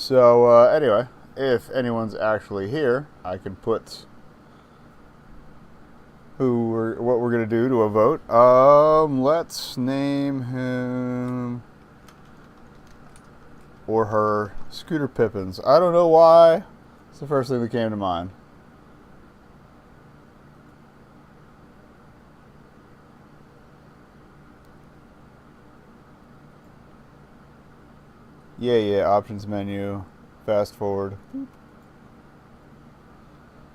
So, anyway, if anyone's actually here, I can put what we're gonna do to a vote. Let's name him or her Scooter Pippins. I don't know why. It's the first thing that came to mind. Yeah, options menu, fast forward.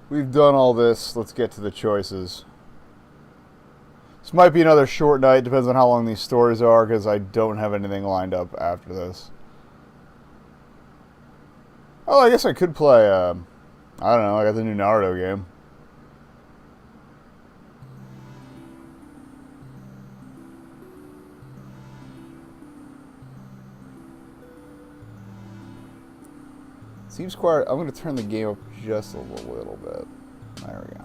We've done all this, let's get to the choices. This might be another short night, depends on how long these stories are, because I don't have anything lined up after this. Oh, I guess I could play, I don't know, I got the new Naruto game. Seems quiet. I'm going to turn the game up just a little bit. There we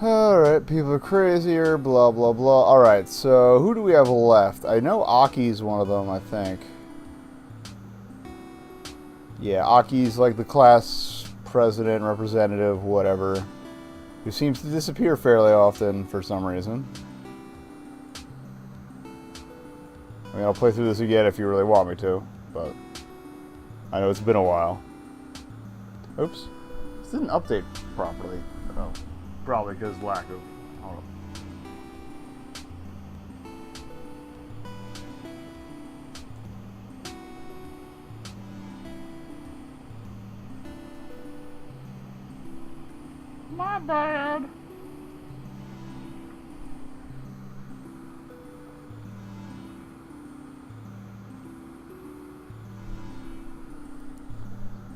go. Alright, people are crazier, blah, blah, blah. Alright, so who do we have left? I know Aki's one of them, I think. Yeah, Aki's like the class president, representative, whatever, who seems to disappear fairly often for some reason. I mean, I'll play through this again if you really want me to, but I know it's been a while. Oops. This didn't update properly. Oh, probably because lack of... Hold on. My bad.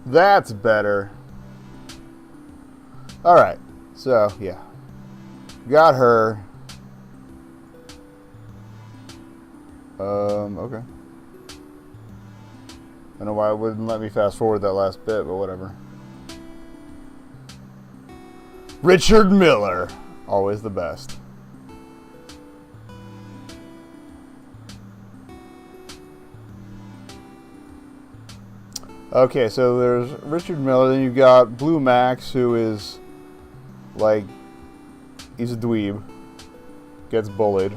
That's better. Alright, so, yeah. Got her. Okay. I don't know why it wouldn't let me fast forward that last bit, but whatever. Richard Miller. Always the best. Okay, so there's Richard Miller, then you've got Blue Max, who is, like, he's a dweeb. Gets bullied.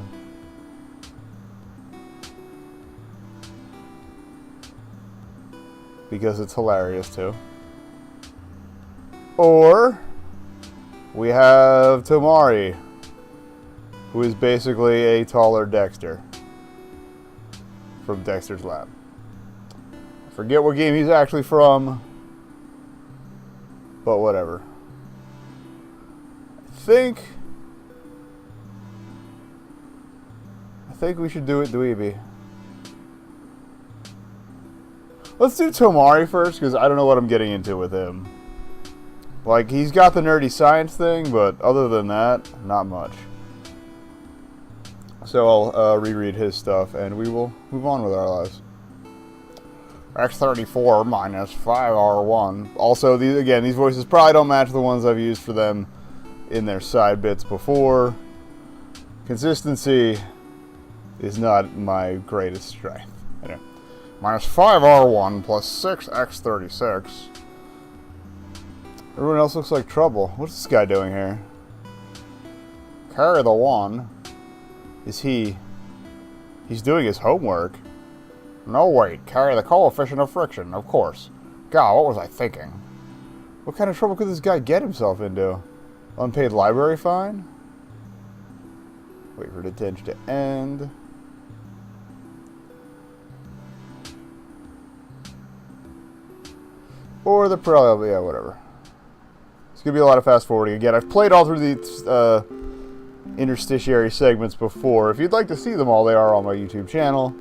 Because it's hilarious, too. Or, we have Tomari, who is basically a taller Dexter. From Dexter's Lab. Forget what game he's actually from, but whatever. I think we should do it dweeby. Let's do Tomari first, because I don't know what I'm getting into with him. Like, he's got the nerdy science thing, but other than that, not much. So I'll reread his stuff, and we will move on with our lives. X34 minus 5R1. Also, these voices probably don't match the ones I've used for them in their side bits before. Consistency is not my greatest strength. Anyway, minus 5R1 plus 6X36. Everyone else looks like trouble. What's this guy doing here? Carry the one. Is he... He's doing his homework. No, wait. Carry the coefficient of friction, of course. God, what was I thinking? What kind of trouble could this guy get himself into? Unpaid library fine? Wait for detention to end. Or the probably, yeah, whatever. It's going to be a lot of fast forwarding. Again, I've played all through these interstitiary segments before. If you'd like to see them all, they are on my YouTube channel.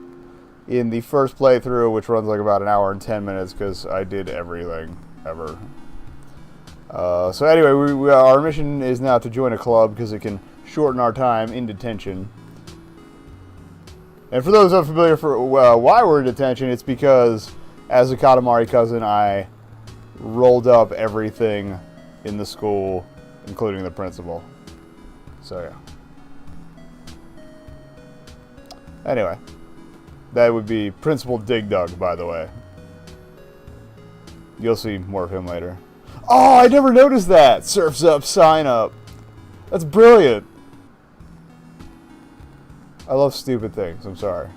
In the first playthrough, which runs like about an hour and 10 minutes, because I did everything ever. So anyway, our mission is now to join a club, because it can shorten our time in detention. And for those unfamiliar for why we're in detention, it's because, as a Katamari cousin, I rolled up everything in the school, including the principal. So yeah. Anyway. That would be Principal Dig Dug, by the way. You'll see more of him later. Oh, I never noticed that! Surf's Up, sign up. That's brilliant. I love stupid things, I'm sorry.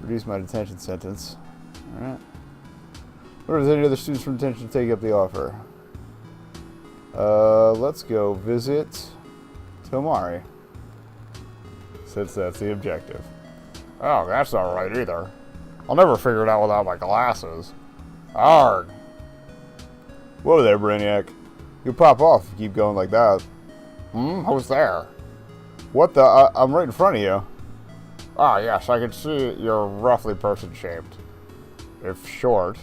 Reduce my detention sentence. Alright. What are any other students from detention to take up the offer? Let's go visit Tomari. Since that's the objective. Oh, that's not right either. I'll never figure it out without my glasses. Arrgh. Whoa there, Brainiac. You'll pop off if you keep going like that. Who's there? What the? I'm right in front of you. Ah, yes, I can see you're roughly person-shaped. If short.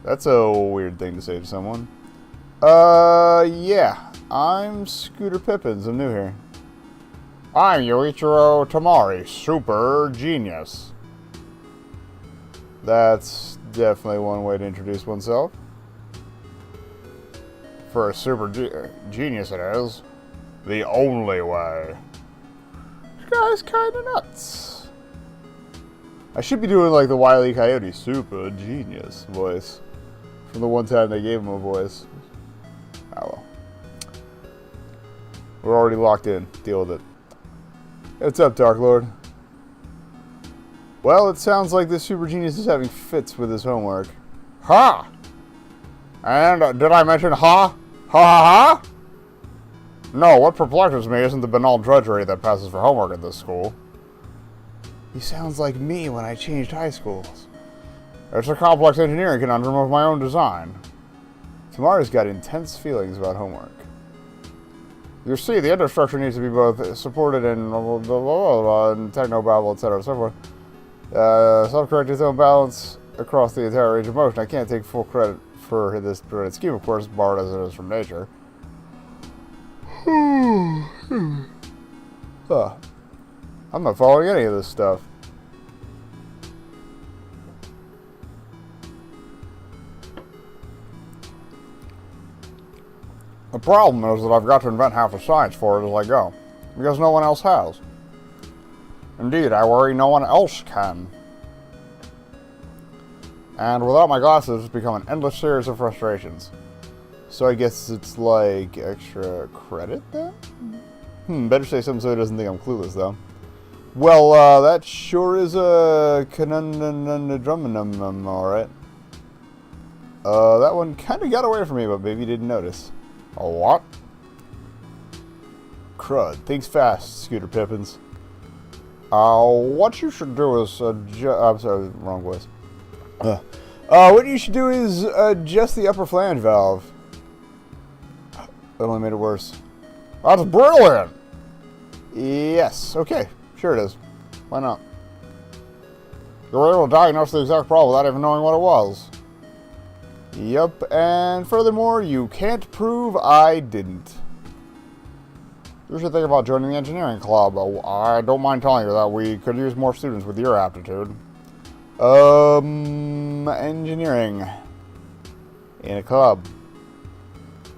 That's a weird thing to say to someone. Yeah. I'm Scooter Pippins. I'm new here. I'm Yoichiro Tomari, super genius. That's definitely one way to introduce oneself. For a super genius it is. The only way. This guy's kinda nuts. I should be doing like the Wile E. Coyote super genius voice. From the one time they gave him a voice. Oh well. We're already locked in. Deal with it. What's up, Dark Lord? Well, it sounds like this super genius is having fits with his homework. Ha! And did I mention ha? Ha ha ha? No, what perplexes me isn't the banal drudgery that passes for homework at this school. He sounds like me when I changed high schools. It's a complex engineering conundrum of my own design. Tomari's got intense feelings about homework. You see, the infrastructure needs to be both supported and technobabble, etc. so forth. Self-correcting its own balance across the entire range of motion. I can't take full credit for this brilliant scheme, of course, borrowed as it is from nature. I'm not following any of this stuff. The problem is that I've got to invent half the science for it as I go, because no one else has. Indeed, I worry no one else can. And without my glasses, it's become an endless series of frustrations. So I guess it's like extra credit then? Better say something so he doesn't think I'm clueless, though. Well, that sure is a conundrum, alright. That one kind of got away from me, but maybe you didn't notice. A what? Crud. Thinks fast, Scooter Pippins. What you should do is I'm sorry, wrong voice. What you should do is adjust the upper flange valve. That only made it worse. That's brilliant! Yes, okay. Sure it is. Why not? You were able to diagnose the exact problem without even knowing what it was. Yep, and furthermore, you can't prove I didn't. You should think about joining the engineering club. I don't mind telling you that we could use more students with your aptitude. Engineering. In a club.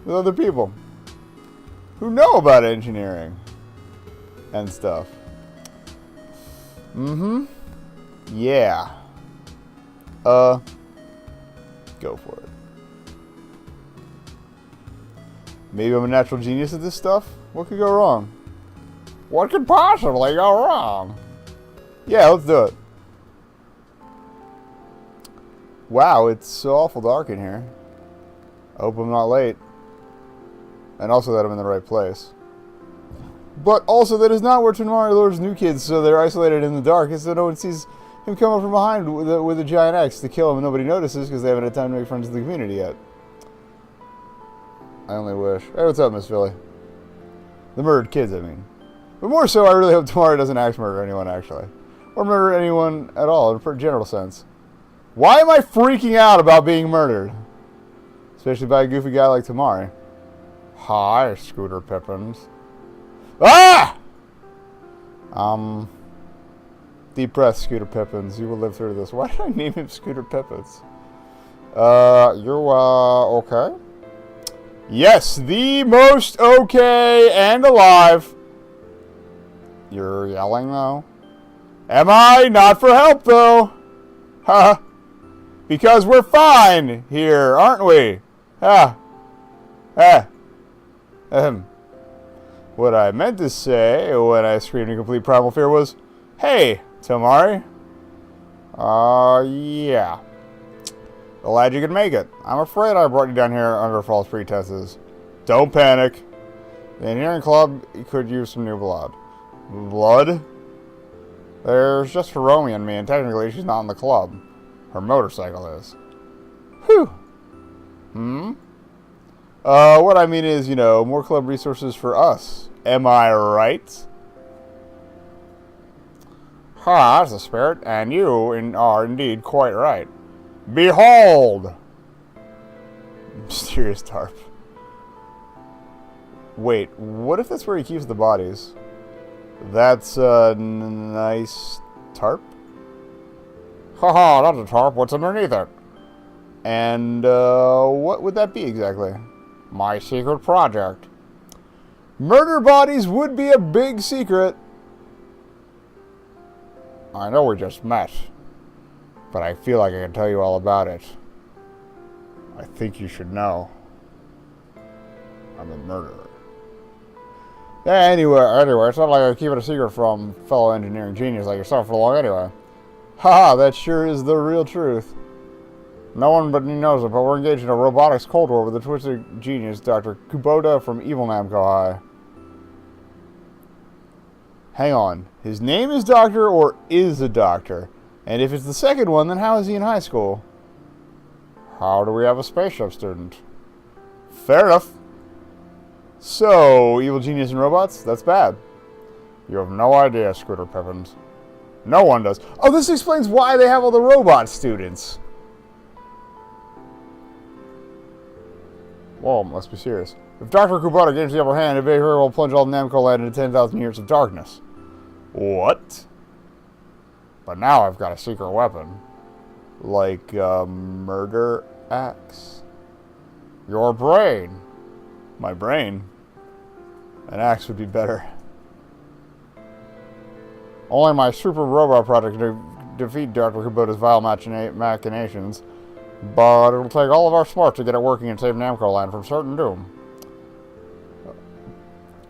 With other people. Who know about engineering. And stuff. Yeah. Go for it. Maybe I'm a natural genius at this stuff? What could go wrong? What could possibly go wrong? Yeah, let's do it. Wow, it's so awful dark in here. I hope I'm not late. And also that I'm in the right place. But also that is not where Tomari lures new kids, so they're isolated in the dark, and so no one sees him come up from behind with a giant axe to kill him, and nobody notices because they haven't had time to make friends in the community yet. I only wish. Hey, what's up, Miss Philly? The murdered kids, I mean. But more so, I really hope Tomari doesn't axe murder anyone, actually. Or murder anyone at all, in a general sense. Why am I freaking out about being murdered? Especially by a goofy guy like Tomari. Hi, Scooter Pippins. Ah! Deep breath, Scooter Pippins. You will live through this. Why did I name him Scooter Pippins? Okay? Yes, the most okay and alive. You're yelling, though? Am I? Not for help, though. Ha! Because we're fine here, aren't we? Ha! Ha! What I meant to say when I screamed in complete primal fear was, hey, Tomari. Yeah. Glad you could make it. I'm afraid I brought you down here under false pretenses. Don't panic. The engineering club could use some new blood. Blood? There's just Hiromi and me, and technically she's not in the club. Her motorcycle is. Whew. What I mean is, more club resources for us. Am I right? Ha, that's the spirit, and you are indeed quite right. Behold! Mysterious tarp. Wait, what if that's where he keeps the bodies? That's a nice tarp? Haha, that's a tarp. What's underneath it? And, what would that be exactly? My secret project. Murder bodies would be a big secret. I know we just met, but I feel like I can tell you all about it. I think you should know. I'm a murderer. Anyway, it's not like I keep it a secret from fellow engineering genius like yourself for long anyway. Haha, that sure is the real truth. No one but me knows it, but we're engaged in a robotics cold war with the twisted genius, Dr. Kubota from evil Namco High. Hang on. His name is Doctor or is a doctor? And if it's the second one, then how is he in high school? How do we have a spaceship student? Fair enough. So, evil genius and robots? That's bad. You have no idea, Scooter Pippins. No one does. Oh, this explains why they have all the robot students. Whoa, must be serious. If Dr. Kubota gains the upper hand, it may very well plunge all Namco land into 10,000 years of darkness. What? But now I've got a secret weapon. Like a murder axe. Your brain. My brain. An axe would be better. Only my super robot project can defeat Dr. Kubota's vile machinations. But it'll take all of our smarts to get it working and save Namco land from certain doom.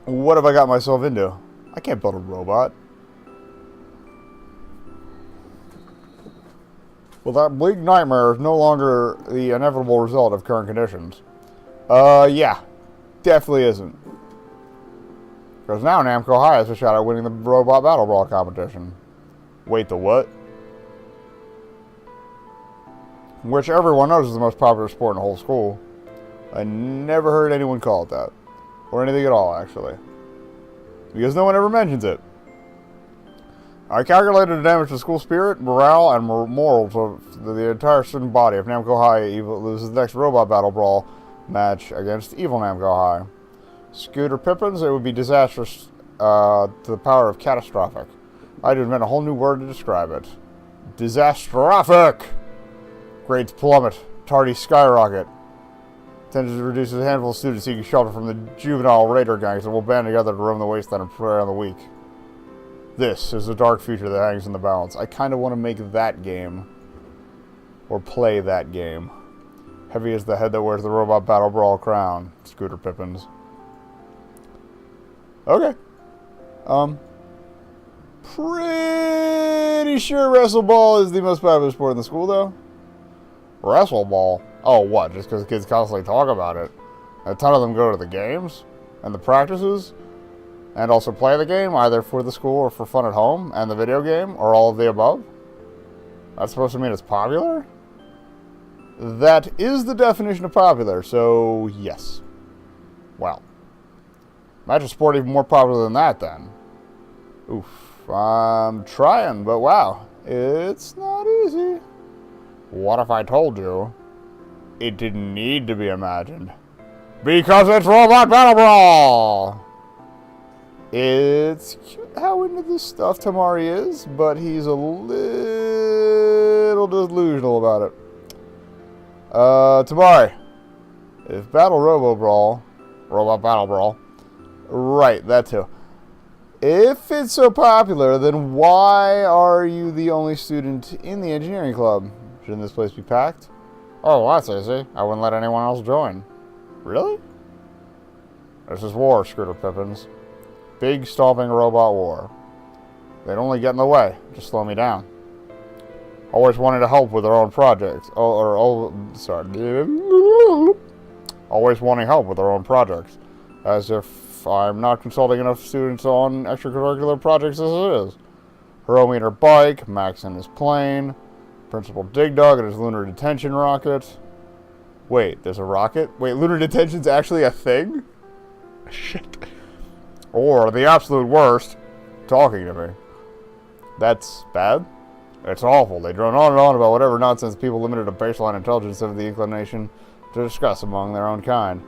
What have I got myself into? I can't build a robot. Well, that bleak nightmare is no longer the inevitable result of current conditions. Yeah. Definitely isn't. Because now Namco High has a shot at winning the Robot Battle Brawl competition. Wait, the what? Which everyone knows is the most popular sport in the whole school. I never heard anyone call it that. Or anything at all, actually. Because no one ever mentions it. I calculated the damage to school spirit, morale, and morals of the entire student body if Namco High loses the next Robot Battle Brawl match against evil Namco High. Scooter Pippins, it would be disastrous to the power of catastrophic. I'd invent a whole new word to describe it. Disastrophic! Grades plummet. Tardy skyrocket. Tendency reduces a handful of students seeking shelter from the juvenile raider gangs that will band together to roam the wasteland and prey on the weak. This is the dark future that hangs in the balance. I kind of want to make that game. Or play that game. Heavy as the head that wears the Robot Battle Brawl crown. Scooter Pippins. Okay. Pretty sure wrestle ball is the most popular sport in the school, though. Wrestle ball? Oh, what? Just because kids constantly talk about it? A ton of them go to the games and the practices and also play the game, either for the school or for fun at home, and the video game, or all of the above? That's supposed to mean it's popular? That is the definition of popular, so yes. Well. Imagine sport even more popular than that, then. Oof. I'm trying, but wow. It's not easy. What if I told you it didn't need to be imagined? Because it's Robot Battle Brawl! It's cute how into this stuff Tomari is, but he's a little delusional about it. Tomari. If Robot Battle Brawl, right, that too. If it's so popular, then why are you the only student in the engineering club? Shouldn't this place be packed? Oh, that's easy. I wouldn't let anyone else join. Really? This is war, Scooter Pippins. Big, stomping robot war. They'd only get in the way. Just slow me down. Always wanting to help with their own projects. Always wanting help with their own projects. As if I'm not consulting enough students on extracurricular projects as it is. Hiromi in her bike, Max in his plane, Principal Dig Dog in his lunar detention rocket. Wait, there's a rocket? Wait, lunar detention's actually a thing? Shit. Or, the absolute worst, talking to me. That's bad? It's awful. They drone on and on about whatever nonsense people limited to baseline intelligence have the inclination to discuss among their own kind.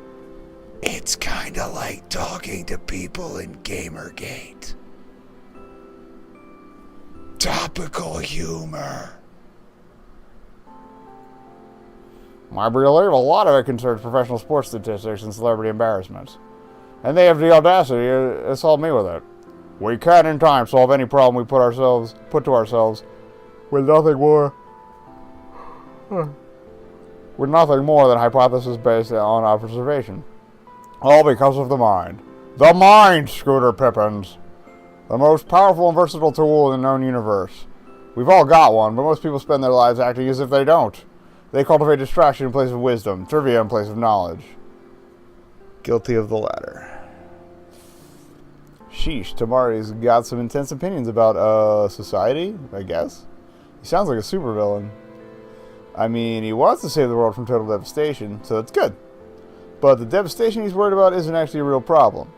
It's kinda like talking to people in Gamergate. Topical humor. I believe a lot of it concerns professional sports statistics and celebrity embarrassments. And they have the audacity to assault me with it. We can in time solve any problem we put to ourselves with nothing more than hypothesis based on observation. All because of the mind. The mind, Scooter Pippins! The most powerful and versatile tool in the known universe. We've all got one, but most people spend their lives acting as if they don't. They cultivate distraction in place of wisdom, trivia in place of knowledge. Guilty of the latter. Sheesh, Tomari's got some intense opinions about, society, I guess. He sounds like a supervillain. I mean, he wants to save the world from total devastation, so that's good. But the devastation he's worried about isn't actually a real problem.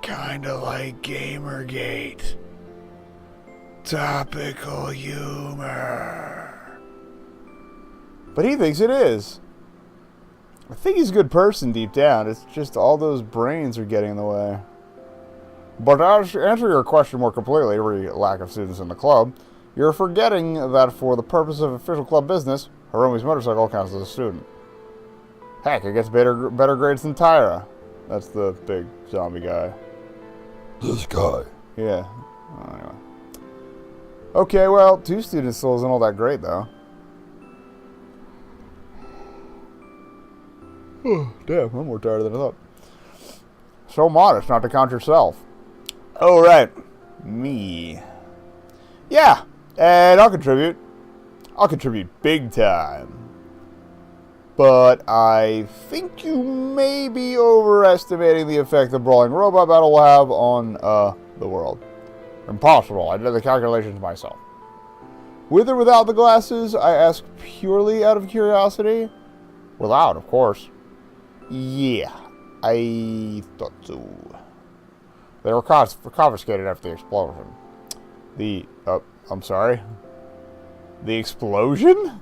Kinda like Gamergate. Topical humor. But he thinks it is. I think he's a good person deep down. It's just all those brains are getting in the way. But to answer your question more completely, re lack of students in the club, you're forgetting that for the purpose of official club business, Hiromi's motorcycle counts as a student. Heck, it gets better grades than Tyra. That's the big zombie guy. This guy. Yeah. Well, anyway. Okay, well, 2 students still isn't all that great, though. Damn, I'm more tired than I thought. So modest not to count yourself. Oh, right. Me. Yeah, and I'll contribute. I'll contribute big time. But I think you may be overestimating the effect the brawling robot battle will have on, the world. Impossible. I did the calculations myself. With or without the glasses, I ask purely out of curiosity. Without, of course. Yeah, I thought so. They were confiscated after the explosion. I'm sorry? The explosion?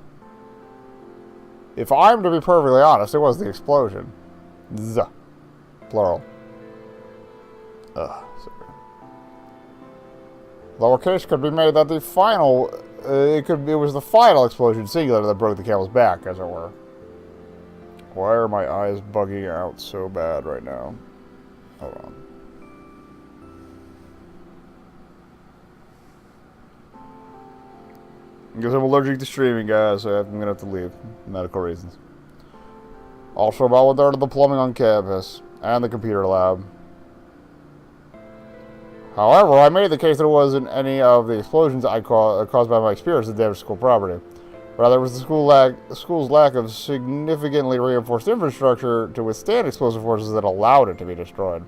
If I'm to be perfectly honest, it was the explosion. Z. Plural. Sorry. Though a case could be made that the final... it was the final explosion, singular, that broke the camel's back, as it were. Why are my eyes bugging out so bad right now? Hold on. Because I'm allergic to streaming, guys, so I'm gonna have to leave. Medical reasons. Also about what they're to the plumbing on campus, and the computer lab. However, I made the case that it wasn't any of the explosions caused by my experience of damaged school property. Rather, it was the school's lack of significantly reinforced infrastructure to withstand explosive forces that allowed it to be destroyed.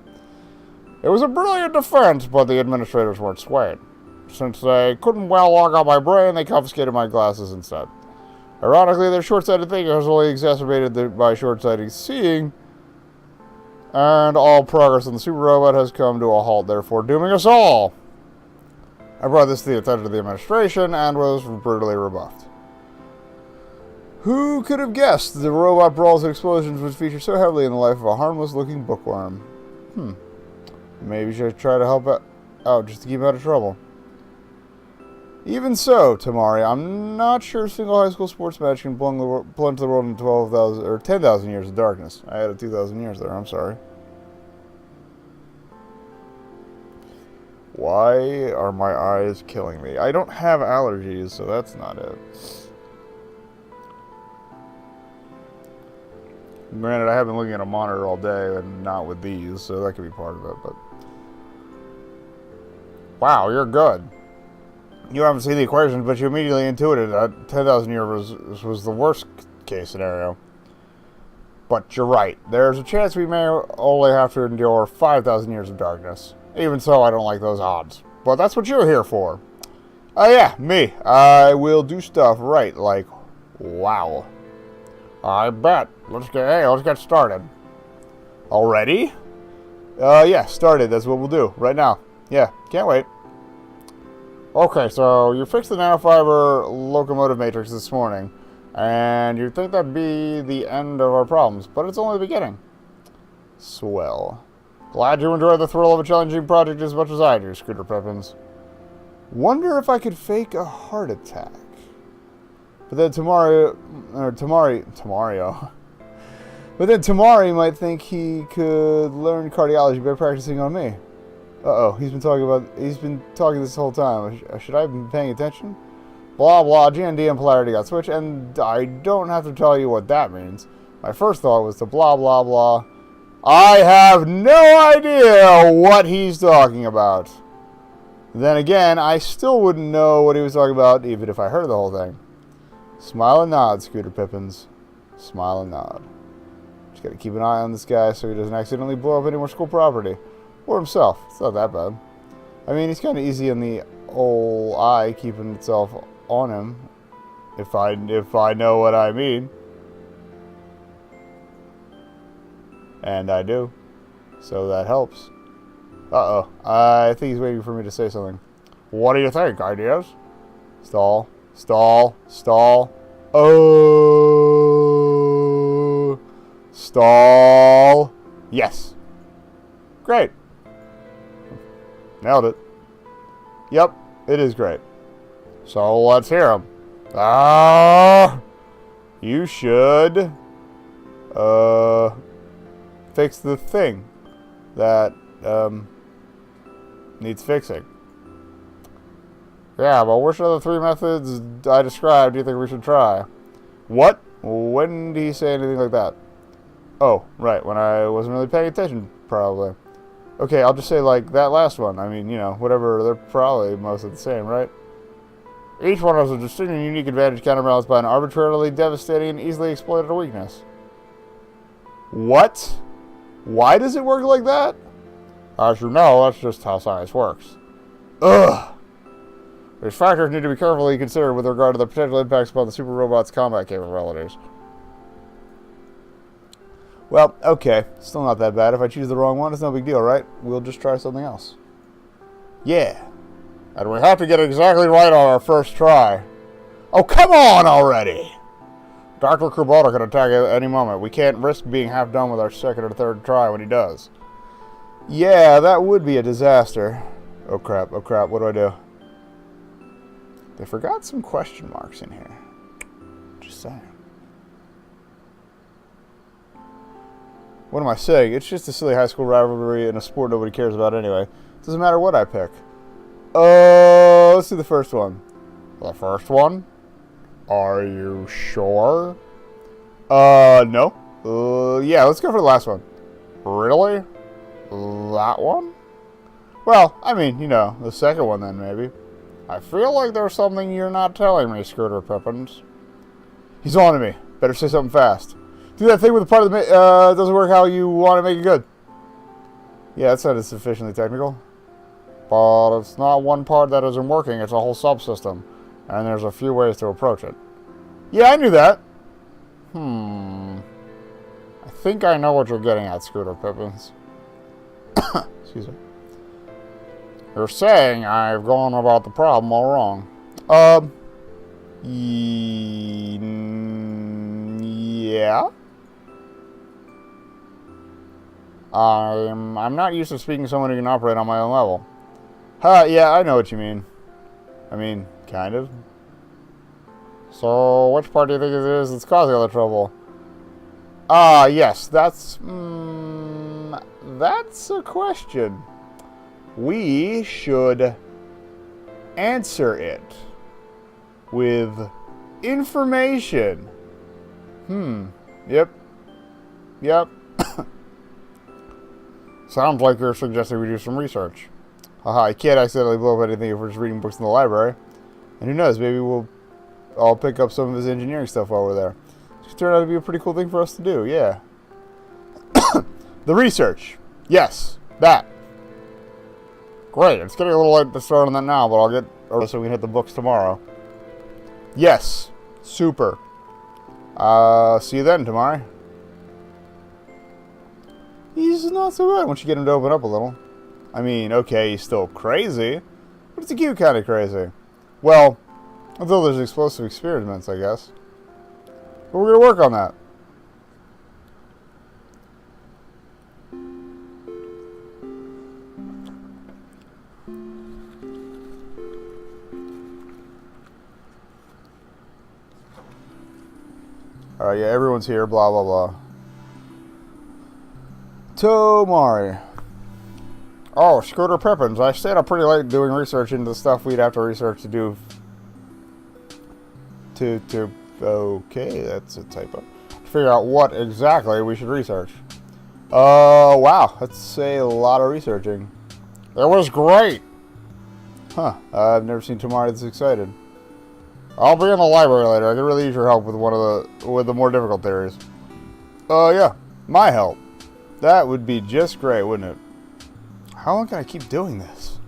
It was a brilliant defense, but the administrators weren't swayed. Since they couldn't well log out my brain, they confiscated my glasses instead. Ironically, their short-sighted thinking was only exacerbated by short-sighted seeing, and all progress in the super robot has come to a halt, therefore dooming us all. I brought this to the attention of the administration and was brutally rebuffed. Who could have guessed the robot brawls and explosions would feature so heavily in the life of a harmless-looking bookworm? Maybe you should try to help out just to keep out of trouble. Even so, Tomari, I'm not sure a single high school sports match can plunge the world into 12,000 or 10,000 years of darkness. I added 2,000 years there, I'm sorry. Why are my eyes killing me? I don't have allergies, so that's not it. Granted, I have been looking at a monitor all day and not with these, so that could be part of it, but... Wow, you're good. You haven't seen the equations, but you immediately intuited that 10,000 years was the worst case scenario. But you're right. There's a chance we may only have to endure 5,000 years of darkness. Even so, I don't like those odds. But that's what you're here for. Oh yeah, me. I will do stuff right, like, wow. I bet. Let's get started. Already? Yeah, started. That's what we'll do right now. Yeah, can't wait. Okay, so you fixed the nanofiber locomotive matrix this morning, and you'd think that'd be the end of our problems, but it's only the beginning. Swell. Glad you enjoy the thrill of a challenging project as much as I do, Scooter Pippins. Wonder if I could fake a heart attack. But then Tomari... But then Tomari might think he could learn cardiology by practicing on me. Uh-oh, he's been talking this whole time. Should I have been paying attention? Blah, blah, GND and polarity got switched, and I don't have to tell you what that means. My first thought was to blah, blah, blah. I have no idea what he's talking about. Then again, I still wouldn't know what he was talking about, even if I heard the whole thing. Smile and nod, Scooter Pippins. Smile and nod. Just gotta keep an eye on this guy so he doesn't accidentally blow up any more school property. Or himself. It's not that bad. I mean, he's kind of easy on the old eye, keeping itself on him. If I know what I mean. And I do. So that helps. Uh-oh. I think he's waiting for me to say something. What do you think? Ideas? Stall. Stall. Stall. Oh. Stall. Yes. Great. Nailed it. Yep, it is great. So let's hear him. You should fix the thing that needs fixing. Yeah, but which of the three methods I described do you think we should try? What? When did he say anything like that? Oh, right, when I wasn't really paying attention, probably. Okay, I'll just say, like, that last one. I mean, you know, whatever, they're probably mostly the same, right? Each one has a distinct and unique advantage counterbalanced by an arbitrarily devastating and easily exploited weakness. What? Why does it work like that? As you know, that's just how science works. Ugh! These factors need to be carefully considered with regard to the potential impacts upon the super robot's combat capabilities. Well, okay. Still not that bad. If I choose the wrong one, it's no big deal, right? We'll just try something else. Yeah. And we have to get it exactly right on our first try. Oh, come on already! Dr. Kubota can attack at any moment. We can't risk being half done with our second or third try when he does. Yeah, that would be a disaster. Oh crap, what do I do? They forgot some question marks in here. Just saying. What am I saying? It's just a silly high school rivalry in a sport nobody cares about anyway. Doesn't matter what I pick. Let's do the first one. The first one? Are you sure? No. Yeah, let's go for the last one. Really? That one? Well, I mean, you know, the second one then, maybe. I feel like there's something you're not telling me, Scooter Pippins. He's on to me. Better say something fast. Do that thing with the part of the doesn't work how you want to make it good. Yeah, that sounded sufficiently technical. But it's not one part that isn't working, it's a whole subsystem. And there's a few ways to approach it. Yeah, I knew that. I think I know what you're getting at, Scooter Pippins. Excuse me. You're saying I've gone about the problem all wrong. Yeah? I'm not used to speaking to someone who can operate on my own level. Yeah, I know what you mean. I mean, kind of. So, which part do you think it is that's causing all the trouble? Yes, that's a question. we should answer it with information. Yep. Sounds like you're suggesting we do some research. Haha, I can't accidentally blow up anything if we're just reading books in the library. And who knows, maybe I'll pick up some of his engineering stuff while we're there. It turned out to be a pretty cool thing for us to do, yeah. The research. Yes, that. Great, it's getting a little late to start on that now, but I'll get so we can hit the books tomorrow. Yes, super. See you then, Tomari. He's not so bad once you get him to open up a little. I mean, okay, he's still crazy, but it's a cute kind of crazy. Well, until there's explosive experiments, I guess. But we're going to work on that. Alright, yeah, everyone's here, blah, blah, blah. Tomari. Oh, Scooter Pippins. I stayed up pretty late doing research into the stuff we'd have to research to do. Okay, that's a typo. To figure out what exactly we should research. Wow, that's a lot of researching. That was great! Huh, I've never seen Tomari this excited. I'll be in the library later. I could really use your help with the more difficult theories. Yeah, my help. That would be just great, wouldn't it? How long can I keep doing this?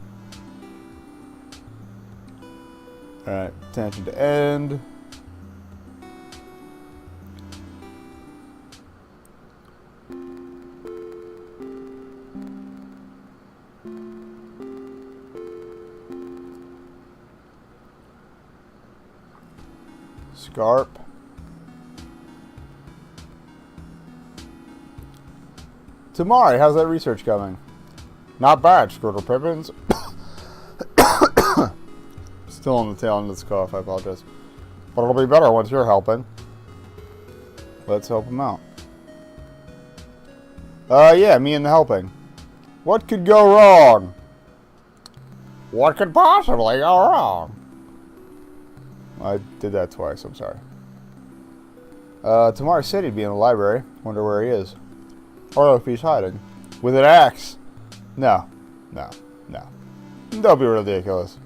Alright, attention to end. Scarp. Tomari, how's that research coming? Not bad, Scooter Pippins. Still on the tail end of this cough, I apologize. But it'll be better once you're helping. Let's help him out. Yeah, me and the helping. What could go wrong? What could possibly go wrong? I did that twice, I'm sorry. Tomari said he'd be in the library. Wonder where he is. Or if he's hiding. With an axe. No. Don't be ridiculous.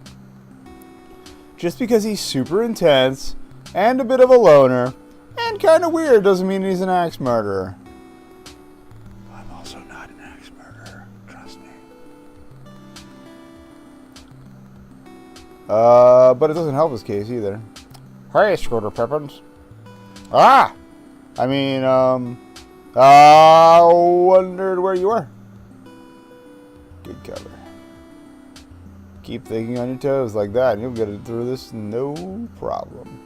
Just because he's super intense, and a bit of a loner, and kind of weird doesn't mean he's an axe murderer. I'm also not an axe murderer. Trust me. But it doesn't help his case either. Hey, Scooter Pippins. Ah! I mean, I wondered where you were. Good cover. Keep thinking on your toes like that, and you'll get it through this no problem.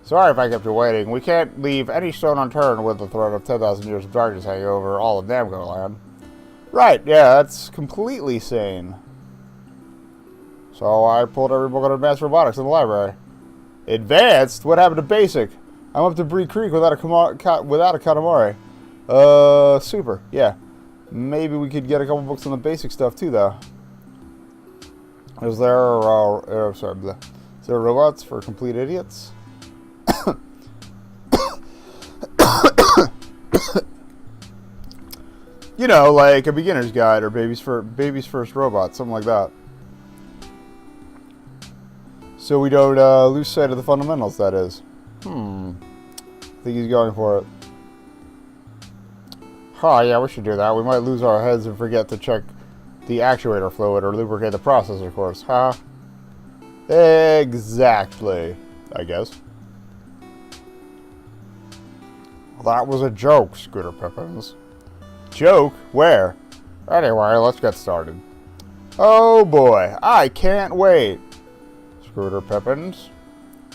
Sorry if I kept you waiting. We can't leave any stone unturned with the threat of 10,000 years of darkness hanging over all of Namco land. Right, yeah, that's completely sane. So I pulled every book on advanced robotics in the library. Advanced? What happened to basic? I'm up to Bree Creek without a Katamari. Super, yeah. Maybe we could get a couple books on the basic stuff too, though. Is there robots for complete idiots? You know, like a beginner's guide or baby's first robot, something like that. So we don't lose sight of the fundamentals, that is. I think he's going for it. Oh, yeah, we should do that. We might lose our heads and forget to check the actuator fluid or lubricate the processor, of course. Huh? Exactly, I guess. Well, that was a joke, Scooter Pippins. Joke? Where? Anyway, let's get started. Oh boy, I can't wait. Scooter Pippins?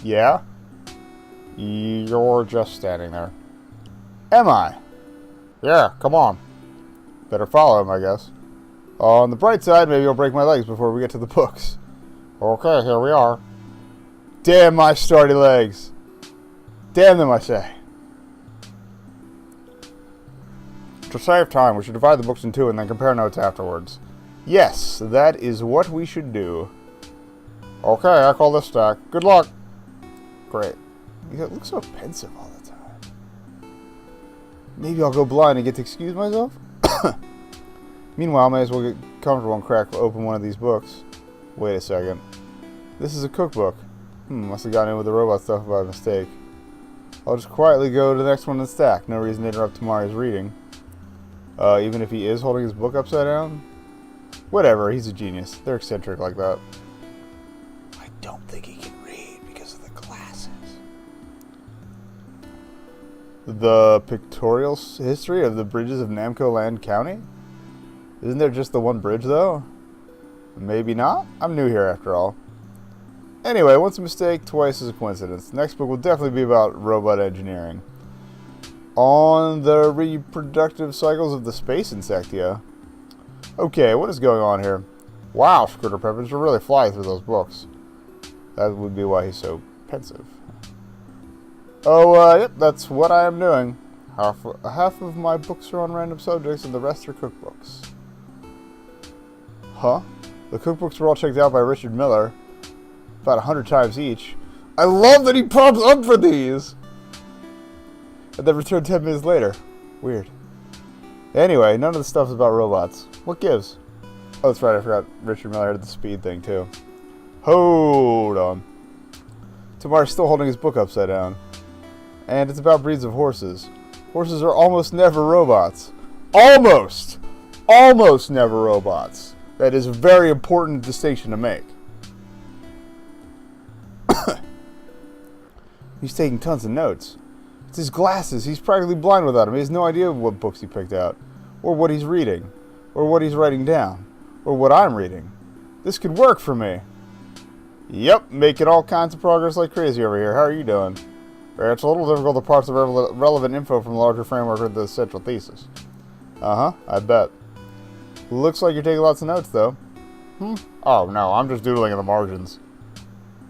Yeah? You're just standing there. Am I? Yeah, come on. Better follow him, I guess. On the bright side, maybe I'll break my legs before we get to the books. Okay, here we are. Damn my sturdy legs. Damn them, I say. To save time, we should divide the books in two and then compare notes afterwards. Yes, that is what we should do. Okay, I call this stack. Good luck. Great. You look so pensive all the time. Maybe I'll go blind and get to excuse myself? Meanwhile, I may as well get comfortable and crack open one of these books. Wait a second. This is a cookbook. Must have gotten in with the robot stuff by mistake. I'll just quietly go to the next one in the stack. No reason to interrupt Tomari's reading. Even if he is holding his book upside down? Whatever, he's a genius. They're eccentric like that. I don't think he can read because of the glasses. The pictorial history of the bridges of Namco Land County? Isn't there just the one bridge, though? Maybe not? I'm new here, after all. Anyway, once a mistake, twice is a coincidence. The next book will definitely be about robot engineering. On the reproductive cycles of the space insectia. Okay, what is going on here? Wow, Scooter Peppers are really flying through those books. That would be why he's so pensive. Oh, yep, that's what I am doing. Half of my books are on random subjects and the rest are cookbooks. Huh? The cookbooks were all checked out by Richard Miller. About 100 times each. I love that he pops up for these! And then returned 10 minutes later. Weird. Anyway, none of the stuff is about robots. What gives? Oh, that's right, I forgot Richard Miller had the speed thing, too. Hold on. Tomari's still holding his book upside down. And it's about breeds of horses. Horses are almost never robots. Almost! Almost never robots. That is a very important distinction to make. He's taking tons of notes. It's his glasses. He's practically blind without them. He has no idea what books he picked out, or what he's reading, or what he's writing down, or what I'm reading. This could work for me. Yep, making all kinds of progress like crazy over here. How are you doing? It's a little difficult to parse the relevant info from the larger framework of the central thesis. Uh-huh, I bet. Looks like you're taking lots of notes, though. Oh, no, I'm just doodling in the margins.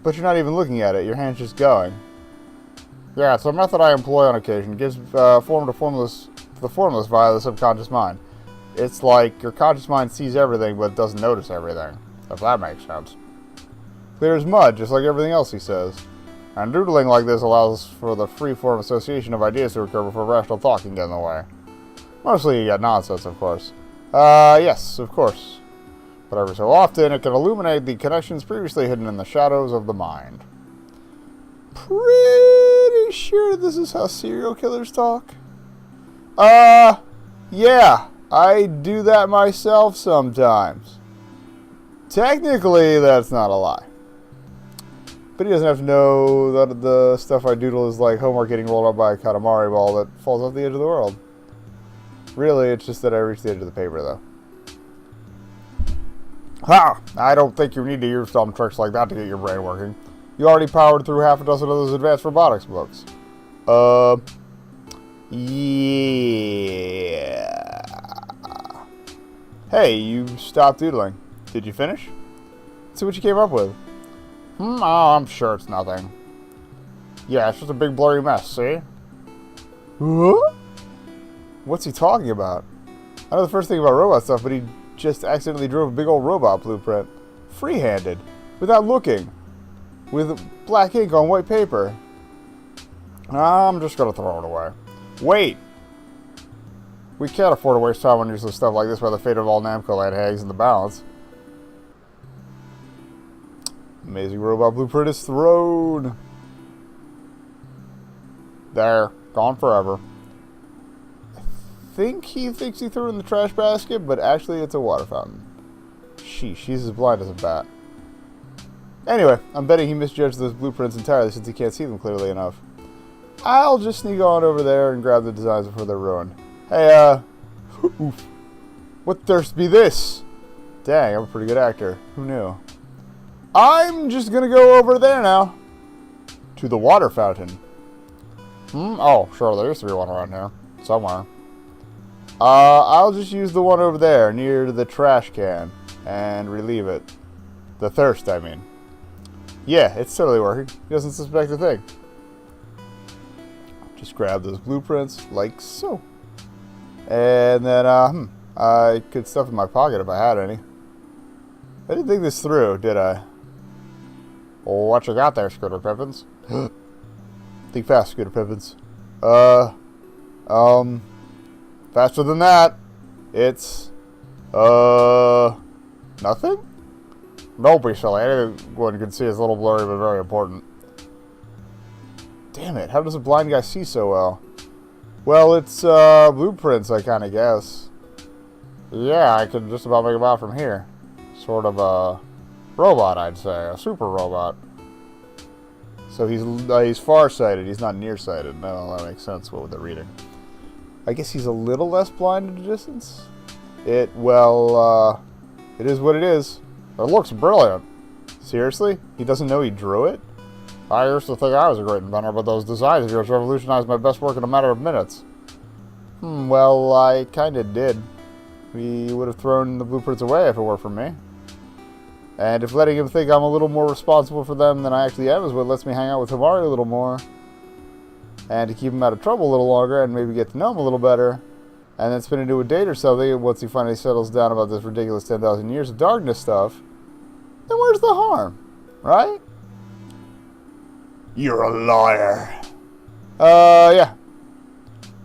But you're not even looking at it. Your hand's just going. Yeah, it's a method I employ on occasion. It gives form to the formless via the subconscious mind. It's like your conscious mind sees everything, but doesn't notice everything. If that makes sense. Clear as mud, just like everything else he says. And doodling like this allows for the free-form association of ideas to occur before rational thought can get in the way. Mostly you get nonsense, of course. Yes, of course. But every so often, it can illuminate the connections previously hidden in the shadows of the mind. Pretty sure this is how serial killers talk. Yeah, I do that myself sometimes. Technically, that's not a lie. But he doesn't have to know that the stuff I doodle is like homework getting rolled up by a Tomari ball that falls off the edge of the world. Really, it's just that I reached the edge of the paper, though. Ha! I don't think you need to use dumb tricks like that to get your brain working. You already powered through half a dozen of those advanced robotics books. Yeah. Hey, you stopped doodling. Did you finish? Let's see what you came up with. Oh, I'm sure it's nothing. Yeah, it's just a big blurry mess, see? What? What's he talking about? I know the first thing about robot stuff, but he just accidentally drove a big old robot blueprint. Free-handed. Without looking. With black ink on white paper. I'm just gonna throw it away. Wait! We can't afford to waste time on useless stuff like this while the fate of all Namco land hangs in the balance. Amazing robot blueprint is thrown. There. Gone forever. I think he thinks he threw it in the trash basket, but actually it's a water fountain. Sheesh, he's as blind as a bat. Anyway, I'm betting he misjudged those blueprints entirely since he can't see them clearly enough. I'll just sneak on over there and grab the designs before they're ruined. Hey, oof. What thirst be this? Dang, I'm a pretty good actor. Who knew? I'm just gonna go over there now. To the water fountain. Oh, sure, there used to be one around here. Somewhere. I'll just use the one over there, near the trash can, and relieve it. The thirst, I mean. Yeah, it's totally working. He doesn't suspect a thing. Just grab those blueprints, like so. And then, I could stuff in my pocket if I had any. I didn't think this through, did I? Oh, what you got there, Scooter Pippins? Think fast, Scooter Pippins. Faster than that. It's, nothing? Don't be silly. Anyone can see it's a little blurry, but very important. Damn it, how does a blind guy see so well? Well, it's, blueprints, I kind of guess. Yeah, I can just about make them out from here. Sort of a robot, I'd say. A super robot. So he's farsighted, he's not nearsighted. No, that makes sense with the reading. I guess he's a little less blind at a distance. It is what it is. It looks brilliant. Seriously? He doesn't know he drew it? I used to think I was a great inventor, but those designs of yours revolutionized my best work in a matter of minutes. Well, I kinda did. We would have thrown the blueprints away if it weren't for me. And if letting him think I'm a little more responsible for them than I actually am is what lets me hang out with Tomari a little more. And to keep him out of trouble a little longer and maybe get to know him a little better. And then spin into a date or something once he finally settles down about this ridiculous 10,000 years of darkness stuff. Then where's the harm? Right? You're a liar. Yeah.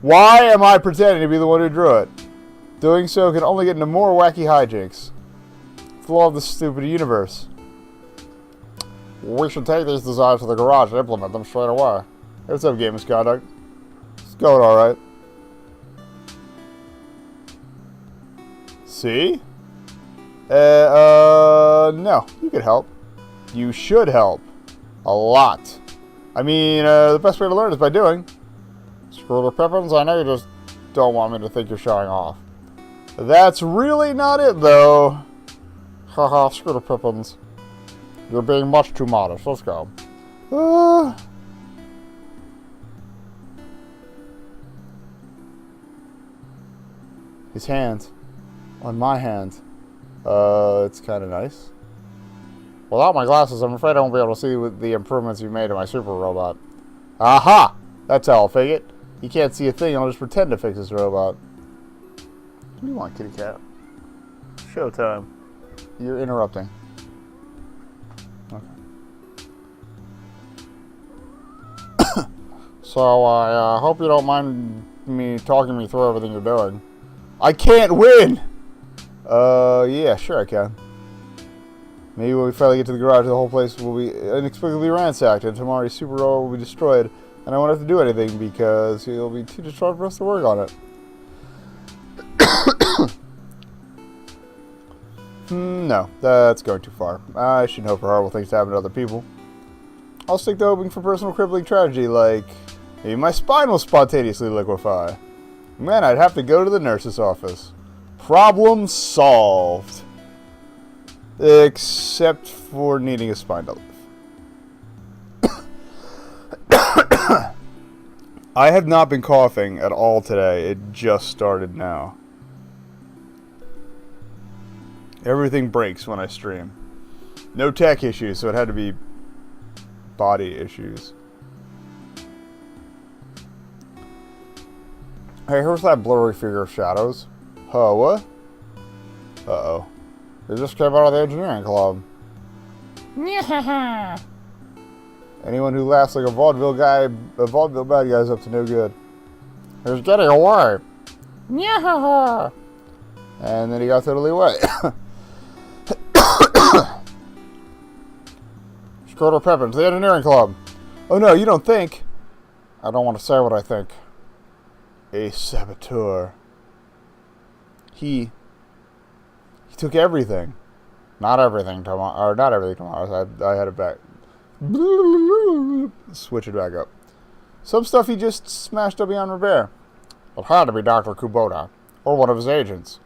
Why am I pretending to be the one who drew it? Doing so can only get into more wacky hijinks. It's the law of the stupid universe. We should take these designs to the garage and implement them straight away. Hey, what's up, Game Misconduct? It's going alright. See? No. You could help. You should help. A lot. I mean, the best way to learn is by doing. Scooter Pippins, I know you just don't want me to think you're showing off. That's really not it, though. Haha, Scooter Pippins. You're being much too modest. Let's go. His hands. On my hands. It's kind of nice. Without my glasses, I'm afraid I won't be able to see the improvements you've made to my super robot. Aha! That's how I'll fake it. He can't see a thing, I'll just pretend to fix this robot. What do you want, kitty cat? Showtime. You're interrupting. Okay. So, I hope you don't mind me talking me through everything you're doing. I can't win! Yeah, sure I can. Maybe when we finally get to the garage, the whole place will be inexplicably ransacked, and Tomari's super robot will be destroyed, and I won't have to do anything because he'll be too distraught for us to work on it. No, that's going too far. I shouldn't hope for horrible things to happen to other people. I'll stick to hoping for personal crippling tragedy, like maybe my spine will spontaneously liquefy. Man, I'd have to go to the nurse's office. Problem solved. Except for needing a spine to live. I have not been coughing at all today. It just started now. Everything breaks when I stream. No tech issues, so it had to be body issues. Hey, who's that blurry figure of shadows? Huh, what? Uh-oh. They just came out of the engineering club. Anyone who laughs like a vaudeville bad guy is up to no good. He's getting away. And then he got totally away. Scooter Pippins, the engineering club. Oh no, you don't think. I don't want to say what I think. A saboteur. He took everything. Not everything, Tomari. Or not everything, Tomari. I had it back. Switch it back up. Some stuff he just smashed up beyond repair. It had to be Dr. Kubota. Or one of his agents.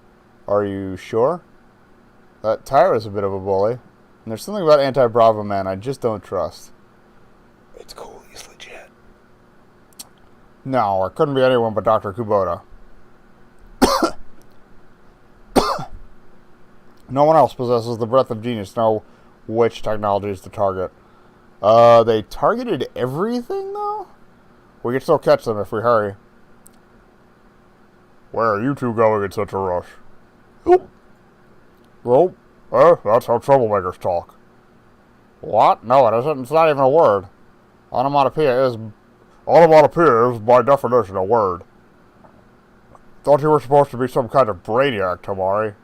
Are you sure? That Tyra's a bit of a bully. And there's something about Anti-Bravo Man I just don't trust. It's cool, he's legit. No, it couldn't be anyone but Dr. Kubota. No one else possesses the breadth of genius to know which technologies to target. They targeted everything, though? We can still catch them if we hurry. Where are you two going in such a rush? Well, That's how troublemakers talk. What? No, it isn't. It's not even a word. Onomatopoeia is, by definition, a word. Thought you were supposed to be some kind of brainiac, Tomari.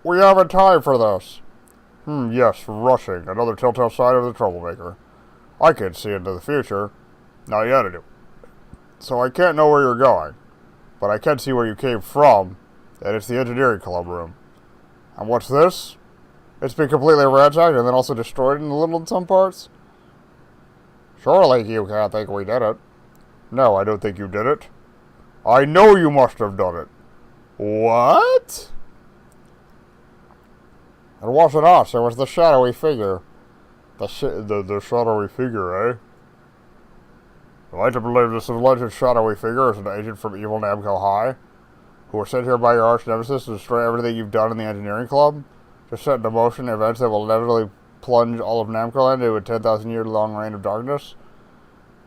We haven't time for this. Yes, rushing. Another telltale sign of the troublemaker. I can't see into the future. Not yet, I do. So I can't know where you're going. But I can see where you came from, and it's the engineering club room. And what's this? It's been completely ransacked and then also destroyed in some parts? Surely you can't think we did it. No, I don't think you did it. I know you must have done it. What? It wasn't us, it was the shadowy figure. The shadowy figure, eh? I'd like to believe this alleged shadowy figure is an agent from evil Namco High, who was sent here by your arch nemesis to destroy everything you've done in the engineering club, to set into motion events that will inevitably plunge all of Namco into a 10,000-year long reign of darkness.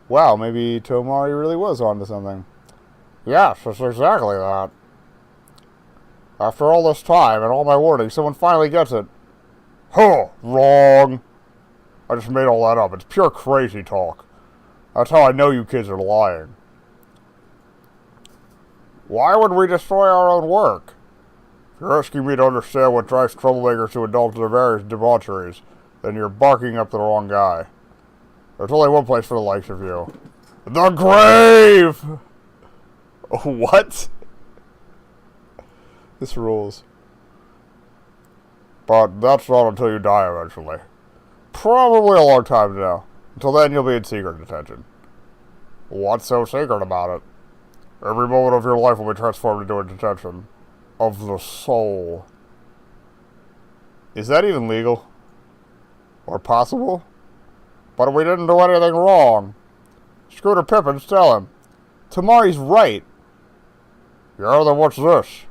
Wow, maybe Tomari really was onto something. Yes, it's exactly that. After all this time and all my warning, someone finally gets it. Huh, wrong. I just made all that up. It's pure crazy talk. That's how I know you kids are lying. Why would we destroy our own work? If you're asking me to understand what drives troublemakers to indulge in their various debaucheries, then you're barking up the wrong guy. There's only one place for the likes of you. The grave! What? This rules. But that's not until you die eventually. Probably a long time now. Until then, you'll be in secret detention. What's so secret about it? Every moment of your life will be transformed into a detention of the soul. Is that even legal? Or possible? But we didn't do anything wrong. Scooter Pippins, tell him. Tomari's right. Yeah, then what's this?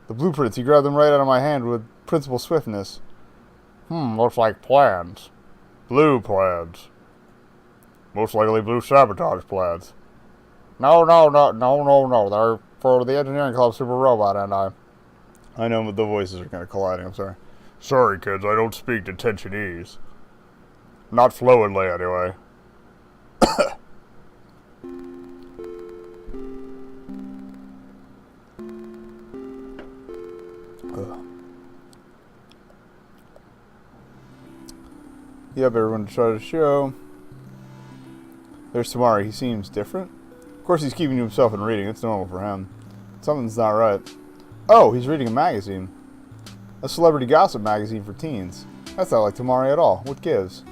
The blueprints, he grabbed them right out of my hand with principal swiftness. Looks like plans. Blue plans. Most likely blue sabotage plans. No. They're for the engineering club super robot, and I know the voices are kind of colliding, I'm sorry. Sorry, kids, I don't speak detentionese. Not fluently, anyway. Yep, everyone tried to show. There's Tomari. He seems different. Of course, he's keeping to himself and reading. It's normal for him. Something's not right. Oh, he's reading a magazine. A celebrity gossip magazine for teens. That's not like Tomari at all. What gives?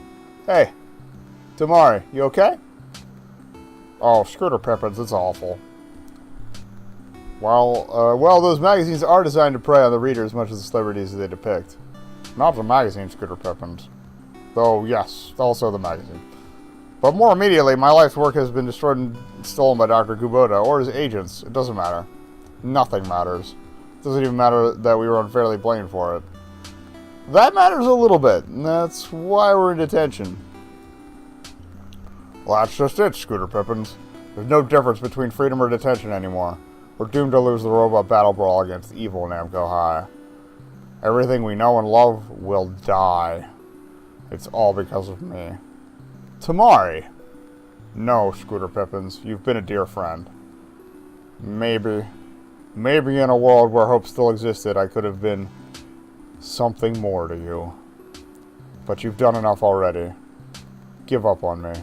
Hey, Tomari, you okay? Oh, Scooter Pippins, it's awful. Well, those magazines are designed to prey on the reader as much as the celebrities they depict. Not the magazine, Scooter Pippins. Though, yes, also the magazine. But more immediately, my life's work has been destroyed and stolen by Dr. Kubota, or his agents. It doesn't matter. Nothing matters. It doesn't even matter that we were unfairly blamed for it. That matters a little bit, and that's why we're in detention. Well, that's just it, Scooter Pippins. There's no difference between freedom or detention anymore. We're doomed to lose the robot battle brawl against evil Namco High. Everything we know and love will die. It's all because of me. Tomari! No, Scooter Pippins, you've been a dear friend. Maybe in a world where hope still existed, I could have been something more to you. But you've done enough already. Give up on me.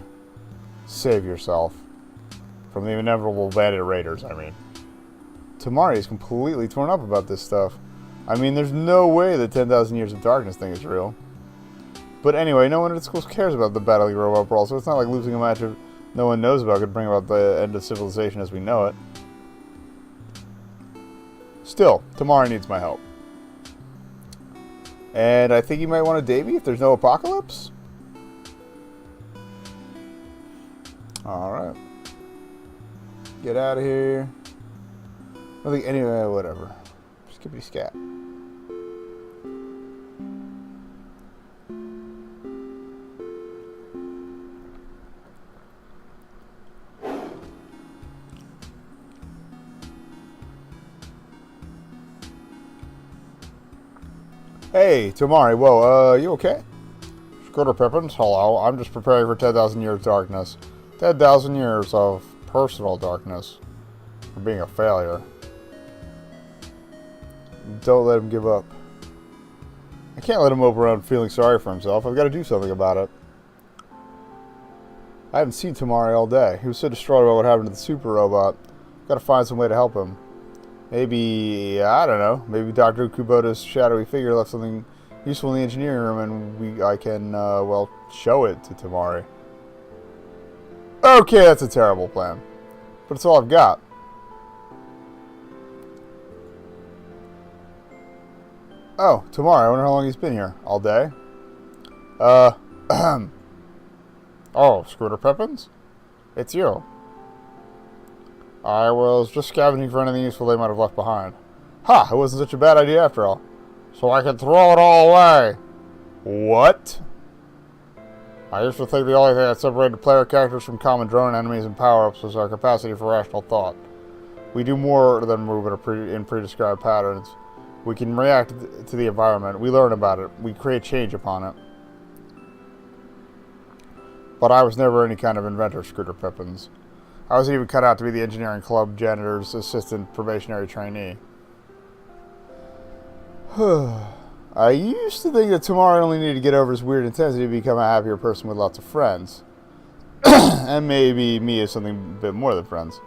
Save yourself. From the inevitable bandit raiders, I mean. Tomari is completely torn up about this stuff. I mean, there's no way the 10,000 years of darkness thing is real. But anyway, no one at school cares about the battling robot brawl, so it's not like losing a match no one knows about could bring about the end of civilization as we know it. Still, Tomari needs my help. And I think you might want to date me if there's no apocalypse? Alright. Get out of here. I think anyway, whatever. Skippity scat. Hey, Tomari, whoa, you okay? Scooter Pippins, hello. I'm just preparing for 10,000 years of darkness. 10,000 years of personal darkness. For being a failure. Don't let him give up. I can't let him move around feeling sorry for himself. I've got to do something about it. I haven't seen Tomari all day. He was so distraught about what happened to the super robot. I've got to find some way to help him. Maybe, I don't know, maybe Dr. Kubota's shadowy figure left something useful in the engineering room and I can, well, show it to Tomari. Okay, that's a terrible plan. But it's all I've got. Oh, Tomari, I wonder how long he's been here. All day? Oh, Scooter Pippins? It's you. I was just scavenging for anything useful they might have left behind. Ha! It wasn't such a bad idea after all. So I could throw it all away. What? I used to think the only thing that separated player characters from common drone enemies and power-ups was our capacity for rational thought. We do more than move in pre-described patterns. We can react to the environment. We learn about it. We create change upon it. But I was never any kind of inventor, Scooter Pippins. I wasn't even cut out to be the engineering club janitor's assistant probationary trainee. I used to think that Tomari only needed to get over his weird intensity to become a happier person with lots of friends. And maybe me as something a bit more than friends.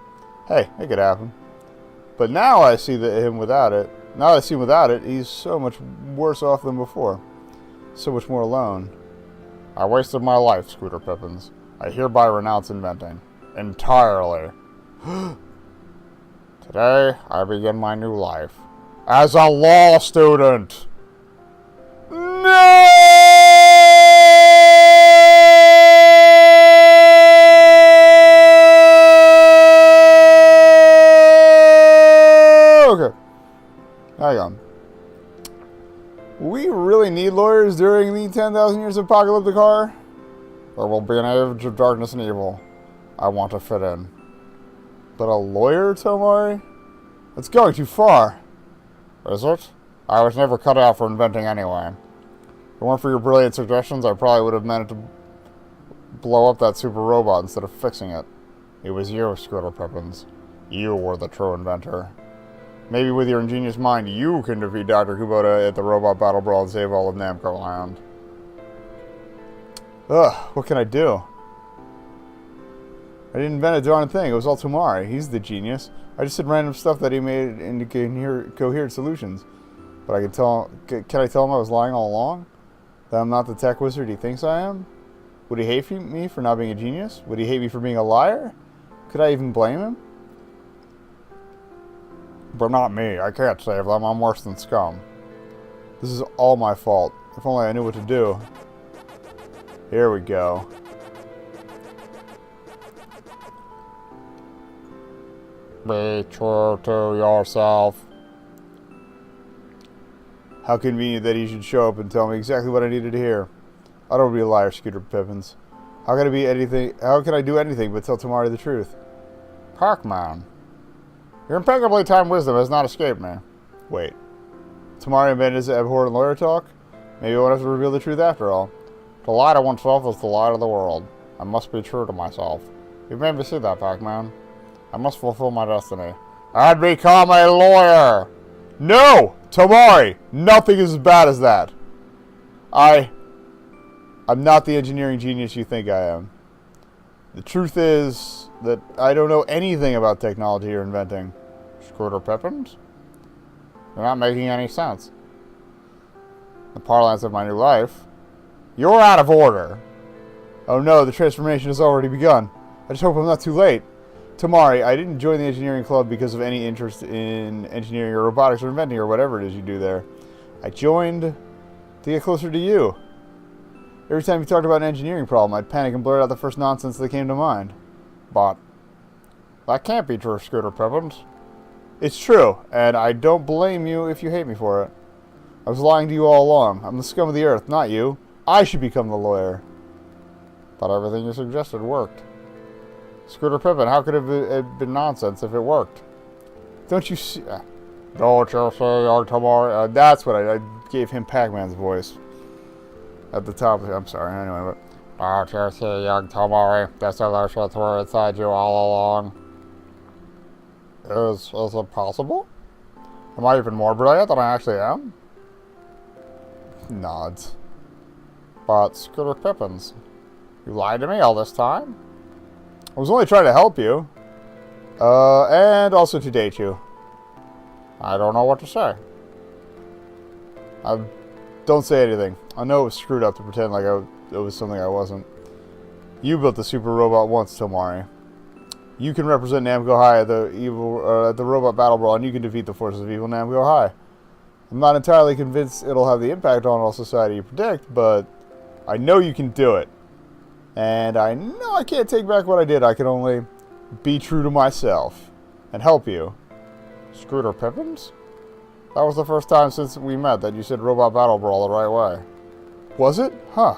Hey, it could happen. But now I see him without it. Now that I see him without it, he's so much worse off than before. So much more alone. I wasted my life, Scooter Pippins. I hereby renounce inventing. Entirely. Today, I begin my new life. As a law student! No! Okay. Hang on. We really need lawyers during the 10,000 years of apocalyptic horror? There will be an age of darkness and evil. I want to fit in. But a lawyer, Tomari? That's going too far. Is it? I was never cut out for inventing anyway. If it weren't for your brilliant suggestions, I probably would have managed to blow up that super robot instead of fixing it. It was you, Scooter Pippins. You were the true inventor. Maybe with your ingenious mind, you can defeat Dr. Kubota at the robot battle brawl and save all of Namco Land. Ugh, what can I do? I didn't invent a darn thing. It was all Tomari. He's the genius. I just said random stuff that he made into coherent solutions. But I can I tell him I was lying all along? That I'm not the tech wizard he thinks I am? Would he hate me for not being a genius? Would he hate me for being a liar? Could I even blame him? But not me. I can't save them. I'm worse than scum. This is all my fault. If only I knew what to do. Here we go. Be true to yourself. How convenient that he should show up and tell me exactly what I needed to hear. I don't want to be a liar, Scooter Pippins. How can I do anything but tell Tomari the truth? Pac-Man. Your impeccably timed wisdom has not escaped me. Wait. Tomari invented his abhorrent lawyer talk? Maybe I won't have to reveal the truth after all. To lie to oneself is to lie to the world. I must be true to myself. You've made me see that, Pac-Man. I must fulfill my destiny. And become a lawyer! No! Tomari! Nothing is as bad as that. I'm not the engineering genius you think I am. The truth is that I don't know anything about technology or inventing. Scooter Pippins? You're not making any sense. The parlance of my new life. You're out of order. Oh no, the transformation has already begun. I just hope I'm not too late. Tomari, I didn't join the engineering club because of any interest in engineering or robotics or inventing or whatever it is you do there. I joined to get closer to you. Every time you talked about an engineering problem, I'd panic and blurt out the first nonsense that came to mind. But that can't be true, Scooter Pippins. It's true, and I don't blame you if you hate me for it. I was lying to you all along. I'm the scum of the earth, not you. I should become the lawyer. But everything you suggested worked. Scooter Pippin, how could it have been nonsense if it worked? Don't you see? Don't you say young Tomari? That's what I gave him Pac-Man's voice. At the top. I'm sorry, anyway, but... Don't you see, young Tomari? This illusions were inside you all along. Is it possible? Am I even more brilliant than I actually am? Nods. But Scooter Pippins, you lied to me all this time? I was only trying to help you. And also to date you. I don't know what to say. Don't say anything. I know it was screwed up to pretend like it was something I wasn't. You built the super robot once, Tomari. You can represent Namco High at the robot battle brawl, and you can defeat the forces of evil Namco High. I'm not entirely convinced it'll have the impact on all society you predict, but I know you can do it. And I know I can't take back what I did. I can only be true to myself and help you. Scooter Pippins? That was the first time since we met that you said robot battle brawl the right way. Was it? Huh.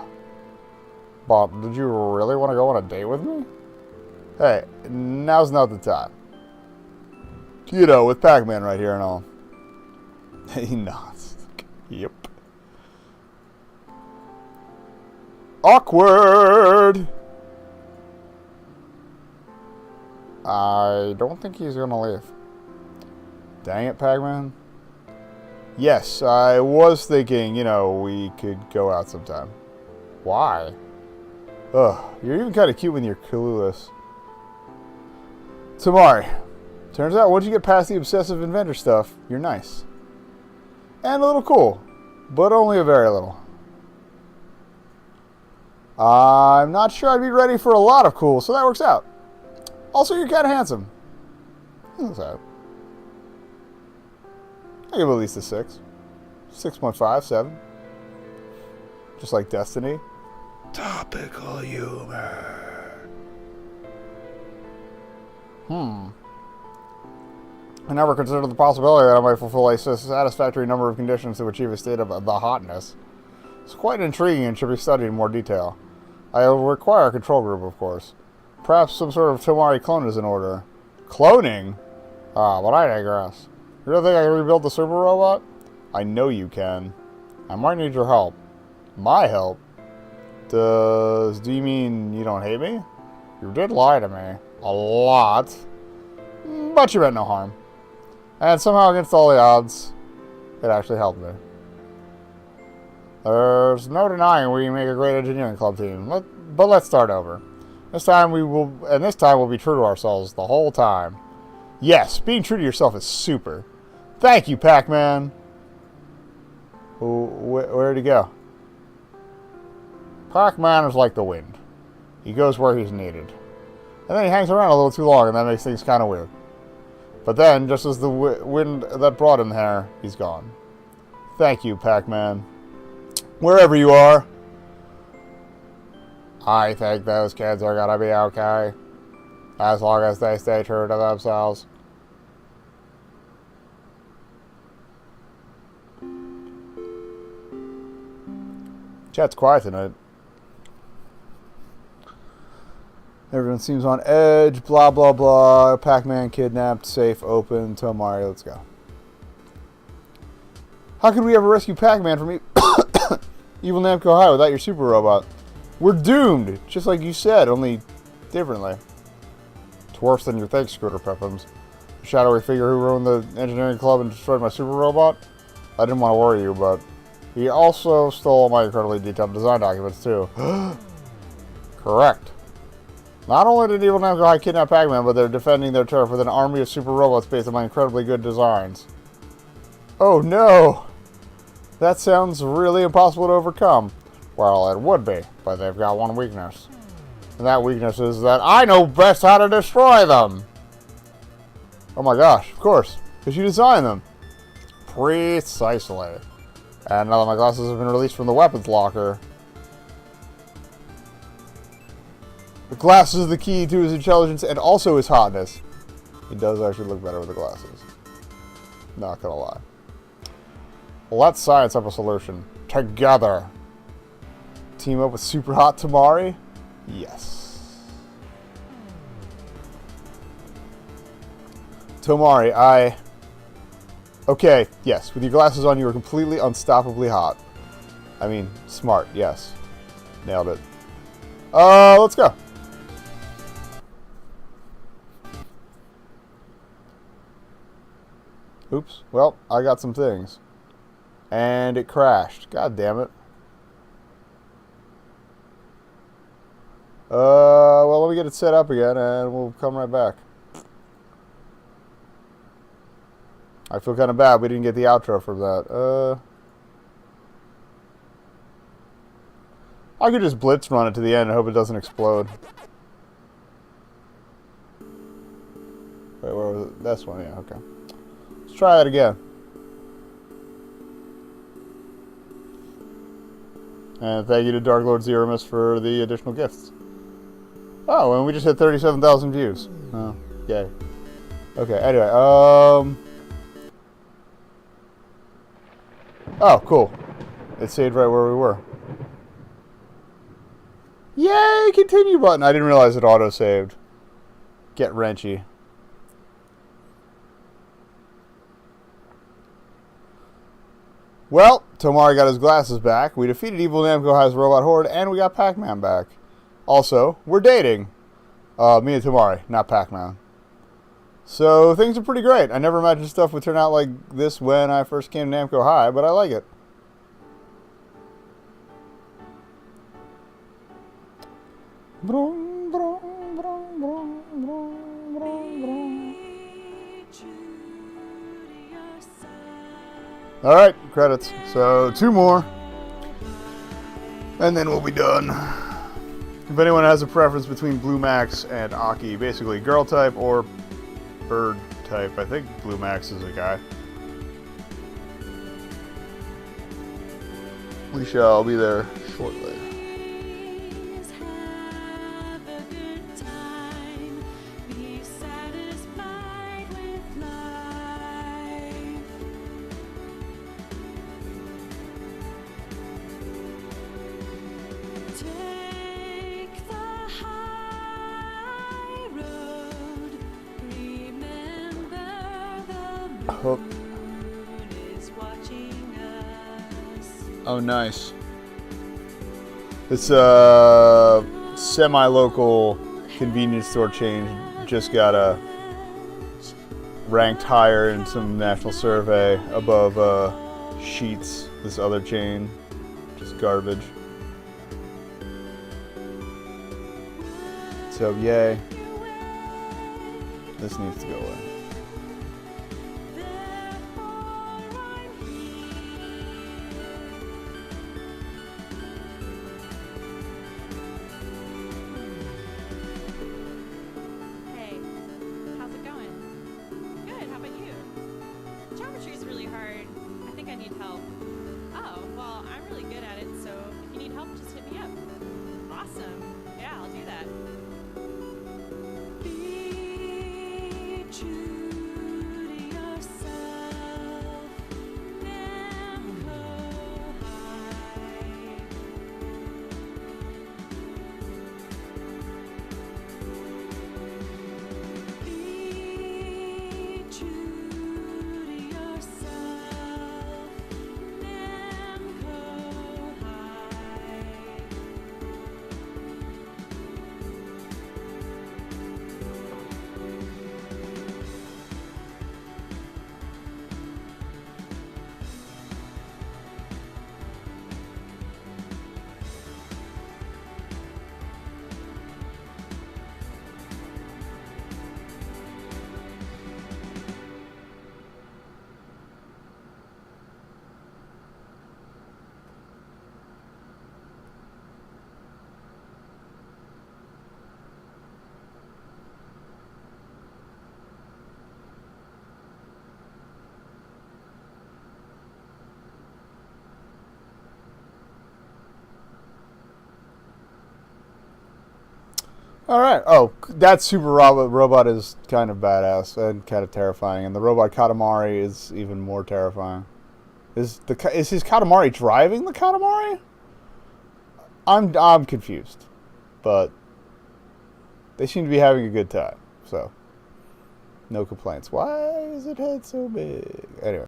But did you really want to go on a date with me? Hey, now's not the time. You know, with Pac-Man right here and all. He nods. Yep. Awkward! I don't think he's gonna leave. Dang it, Pac-Man. Yes, I was thinking, you know, we could go out sometime. Why? Ugh, you're even kind of cute when you're clueless. Tomari. Turns out once you get past the obsessive inventor stuff, you're nice. And a little cool. But only a very little. I'm not sure I'd be ready for a lot of cool, so that works out. Also, you're kind of handsome. That's out. I give at least a 6. 6.5, 7. Just like Destiny. Topical humor. I never considered the possibility that I might fulfill a satisfactory number of conditions to achieve a state of the hotness. It's quite intriguing and should be studied in more detail. I will require a control group, of course. Perhaps some sort of Tomari clone is in order. Cloning? Ah, but I digress. You really think I can rebuild the super robot? I know you can. I might need your help. My help? Do you mean you don't hate me? You did lie to me. A lot. But you meant no harm. And somehow against all the odds, it actually helped me. There's no denying we make a great engineering club team. But let's start over. This time we'll be true to ourselves the whole time. Yes, being true to yourself is super. Thank you, Pac-Man. Where'd he go? Pac-Man is like the wind. He goes where he's needed. And then he hangs around a little too long, and that makes things kind of weird. But then, just as the wind that brought him there, he's gone. Thank you, Pac-Man. Wherever you are. I think those kids are gonna be okay. As long as they stay true to themselves. Chat's quiet tonight. Everyone seems on edge, blah, blah, blah. Pac-Man kidnapped, safe, open. Tomari, let's go. How could we ever rescue Pac-Man from evil Namco High without your super robot? We're doomed, just like you said, only differently. It's worse than you think, Scooter Pippins. The shadowy figure who ruined the engineering club and destroyed my super robot? I didn't want to worry you, but he also stole my incredibly detailed design documents, too. Correct. Not only did evil Namco High kidnap Pac-Man, but they're defending their turf with an army of super robots based on my incredibly good designs. Oh no! That sounds really impossible to overcome. Well, it would be, but they've got one weakness. And that weakness is that I know best how to destroy them! Oh my gosh, of course, because you designed them. Precisely. And now that my glasses have been released from the weapons locker, the glasses are the key to his intelligence and also his hotness. He does actually look better with the glasses. Not gonna lie. Let's science up a solution. Together. Team up with super hot Tomari? Yes. Tomari, Okay, yes. With your glasses on, you were completely unstoppably hot. I mean, smart, yes. Nailed it. Let's go. Oops. Well, I got some things. And it crashed. God damn it. Well, let me get it set up again, and we'll come right back. I feel kind of bad we didn't get the outro for that. I could just blitz run it to the end and hope it doesn't explode. Wait, where was it? This one, yeah, okay. Let's try that again. And thank you to Dark Lord Zeromus for the additional gifts. Oh, and we just hit 37,000 views. Oh, yay. Okay, anyway, oh, cool. It saved right where we were. Yay, continue button. I didn't realize it auto-saved. Get wrenchy. Well, Tomari got his glasses back. We defeated Evil Namco High's robot horde, and we got Pac-Man back. Also, we're dating. Me and Tomari, not Pac-Man. So, things are pretty great. I never imagined stuff would turn out like this when I first came to Namco High, but I like it. Alright, credits. So, 2 more. And then we'll be done. If anyone has a preference between Blue Max and Aki, basically girl type or bird type, I think Blue Max is a guy. We shall be there shortly. Hook. Oh, nice. This semi-local convenience store chain just got ranked higher in some national survey above Sheetz, this other chain. Just garbage. So yay. This needs to go away. Alright, oh, that super robot is kind of badass and kind of terrifying, and the robot Katamari is even more terrifying. Is his Katamari driving the Katamari? I'm confused, but they seem to be having a good time, so no complaints. Why is it head so big? Anyway.